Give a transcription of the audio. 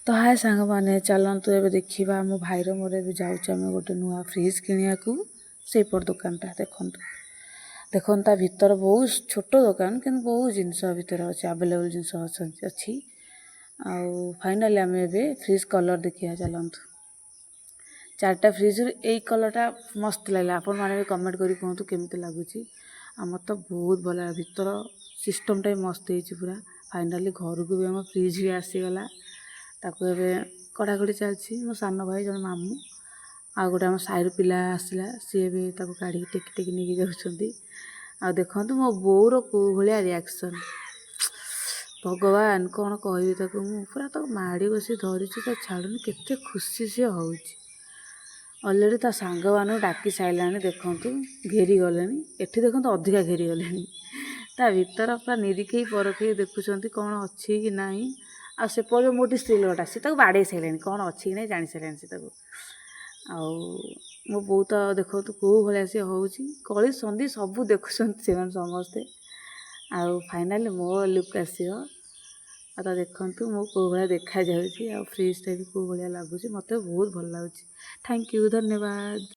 तो हाय सांग मैंने चलतु ए देखा मो भाईर मोर ए जाऊँ गोटे नुआ फ्रिज किणा सेपट दुकानटा देखु ता भीतर बहुत छोट दुकान कि बहुत जिनस भितर अच्छे आवेलेबल जिनस अच्छी आउ फाइनाली आम ए फ्रिज कलर देखा चलतु चार्टा फ्रिज यही कलरटा मस्त लगे आपण मैंने भी कमेंट करी कहतु केमती लगुच मत तो बहुत भल लगा भीतर सिस्टमटा भी मस्त हो पूरा फाइनाली घर को भी आम फ्रिज भी आसीगला ताको ए कड़ाकड़ी चलती मो सान भाई जन मामू आ गोटे आम साइर पिला आसला सी भी ताको काढ़ी टेकी टेकी नहीं जाऊँगी आ देखु मो बोर कौ भाया रिएक्शन भगवान कौन कहबी ताको मु पूरा तो माड़ी बसी धरी तो छाड़ूनी केते खुशी सी हूँ अलरेडी ता सांग मान डाकी सारा देखु घेरी गले एठी देखु अधिका घेरी गले ता भीतर पूरा निरीखे परखे देखुं कौन अच्छी कि ना आ से पड़े मोटी स्त्री लोकटा सी बाड़े सारे कौन अच्छी कि ना जानी सारे से मो बो तो देखो कौ भाया सी हूँ कली संधि सब देखुं से समस्ते आउ फाइनाली मो लुक आसो तो देखु मो कौ भाया देखा जाऊँगी आ फ्रिजटा भी कौ भाया लगुच मत बहुत भल लगुच। थैंक यू धन्यवाद।